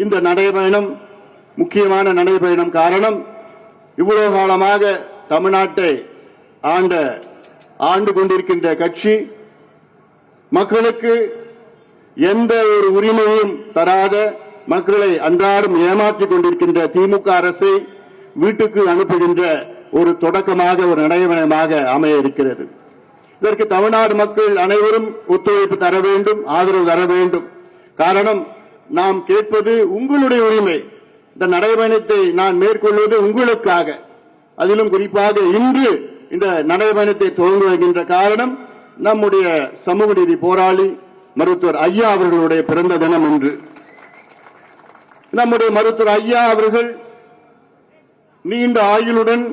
இந்த நடைபயணம் முக்கியமான நடைபயணம். காரணம், இவ்வளவு காலமாக தமிழ்நாட்டை ஆண்டு கொண்டிருக்கின்ற கட்சி மக்களுக்கு எந்த ஒரு உரிமையும் தராத, மக்களை அன்றாடம் ஏமாற்றிக் கொண்டிருக்கின்ற திமுக அரசை வீட்டுக்கு அனுப்புகின்ற ஒரு தொடக்கமாக, ஒரு நடைபயணமாக அமைய இருக்கிறது. இதற்கு தமிழ்நாடு மக்கள் அனைவரும் ஒத்துழைப்பு தர வேண்டும், ஆதரவு தர வேண்டும். காரணம், நாம் கேட்பது உங்களுடைய உரிமை. இந்த நடைபயணத்தை நான் மேற்கொள்வது உங்களுக்காக. அதிலும் குறிப்பாக இன்று இந்த நடைபயணத்தை துவங்குகின்ற காரணம், நம்முடைய சமூக நீதி போராளி மருத்துவர் ஐயா அவர்களுடைய பிறந்த தினம் என்று. நம்முடைய மருத்துவர் ஐயா அவர்கள் நீண்ட ஆயுளுடன்,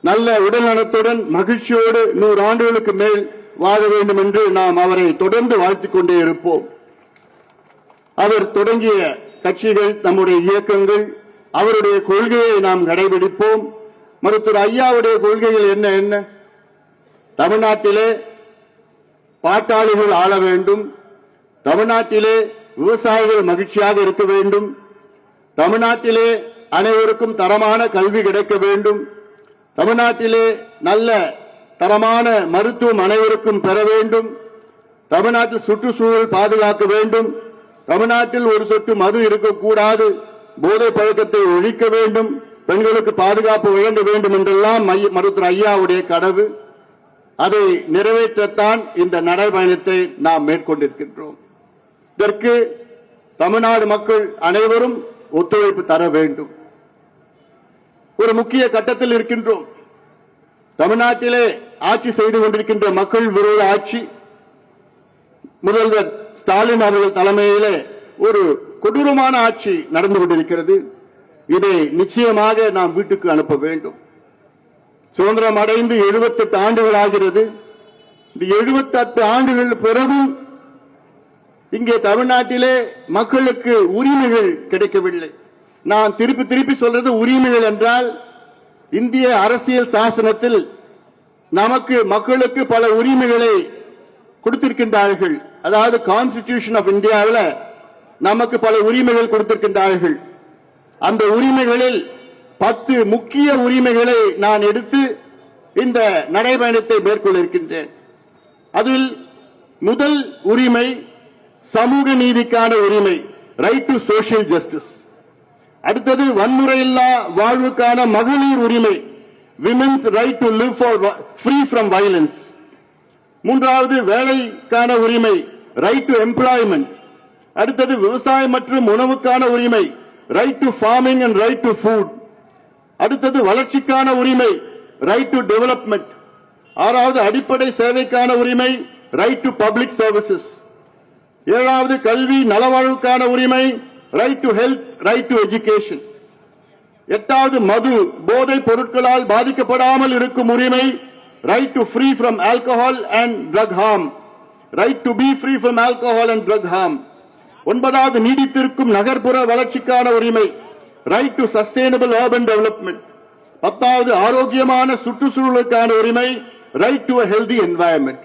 நல்ல உடல்நலத்துடன், மகிழ்ச்சியோடு 100 ஆண்டுகளுக்கு மேல் வாழ வேண்டும் என்று நாம் அவரை தொடர்ந்து வாழ்த்திக் கொண்டே இருப்போம். அவர் தொடங்கிய கட்சிகள், நம்முடைய இயக்கங்கள், அவருடைய கொள்கையை நாம் கடைபிடிப்போம். மருத்துவர் ஐயாவுடைய கொள்கைகள் என்ன? தமிழ்நாட்டிலே பாட்டாளிகள் ஆள வேண்டும், தமிழ்நாட்டிலே விவசாயிகள் மகிழ்ச்சியாக இருக்க வேண்டும், தமிழ்நாட்டிலே அனைவருக்கும் தரமான கல்வி கிடைக்க வேண்டும், தமிழ்நாட்டிலே நல்ல தரமான மருத்துவம் அனைவருக்கும் பெற வேண்டும், தமிழ்நாட்டில் சுற்றுச்சூழல் பாதுகாக்க வேண்டும், தமிழ்நாட்டில் ஒரு சொட்டு மது இருக்கக்கூடாது, போதை பழக்கத்தை ஒழிக்க வேண்டும், பெண்களுக்கு பாதுகாப்பு வழங்க வேண்டும் என்றெல்லாம் மருத்துவர் ஐயாவுடைய கனவு. அதை நிறைவேற்றத்தான் இந்த நடைபயணத்தை நாம் மேற்கொண்டிருக்கின்றோம். இதற்கு தமிழ்நாடு மக்கள் அனைவரும் ஒத்துழைப்பு தர வேண்டும். ஒரு முக்கிய கட்டத்தில் இருக்கின்றோம். தமிழ்நாட்டிலே ஆட்சி செய்து கொண்டிருக்கின்ற மக்கள் விரோத ஆட்சி, முதல்வர் ஸ்டாலின் அவர்கள் தலைமையிலே ஒரு கொடூரமான ஆட்சி நடந்து கொண்டிருக்கிறது. இதை நிச்சயமாக நாம் வீட்டுக்கு அனுப்ப வேண்டும். சுதந்திரம் அடைந்து 78 ஆண்டுகள் ஆகிறது. இந்த 78 ஆண்டுகள் பிறகும் இங்கே தமிழ்நாட்டிலே மக்களுக்கு உரிமைகள் கிடைக்கவில்லை. நான் திருப்பி சொல்றது உரிமைகள் என்றால், இந்திய அரசியல் சாசனத்தில் நமக்கு மக்களுக்கு பல உரிமைகளை கொடுத்திருக்கின்றார்கள். அதாவது கான்ஸ்டிடியூஷன் ஆஃப் இந்தியாவில் நமக்கு பல உரிமைகள் கொடுத்திருக்கின்றார்கள். அந்த உரிமைகளில் 10 முக்கிய உரிமைகளை நான் எடுத்து இந்த நடைபயணத்தை மேற்கொள்ள இருக்கின்றேன். அதில் முதல் உரிமை சமூக நீதிக்கான உரிமை, ரைட் டு சோஷியல் ஜஸ்டிஸ். அடுத்தது வன்முறையில்லா வாழ்வுக்கான மகளிர் உரிமை, women's right to live free from violence. மூன்றாவது வேலைக்கான உரிமை, ரைட் டு எம்ப்ளாய்மெண்ட். அடுத்தது விவசாயம் மற்றும் உணவுக்கான உரிமை, right to farming and right to food. அடுத்தது வளர்ச்சிக்கான உரிமை, ரைட் டு டெவலப்மெண்ட். ஆறாவது அடிப்படை சேவைக்கான உரிமை, ரைட் டு பப்ளிக் சர்வீசஸ். ஏழாவது கல்வி நலவாழ்வுக்கான உரிமை, right to health, right to education. எட்டாவது மது போதை பொருட்களால் பாதிக்கப்படாமல் இருக்கும் உரிமை, right to free from alcohol and drug harm, right to be free from alcohol and drug harm. ஒன்பதாவது நீடித்திருக்கும் நகர்ப்புற வளர்ச்சிக்கான உரிமை, right to sustainable urban development. பத்தாவது ஆரோக்கியமான சுற்றுச்சூழலுக்கான உரிமை, right to a healthy environment.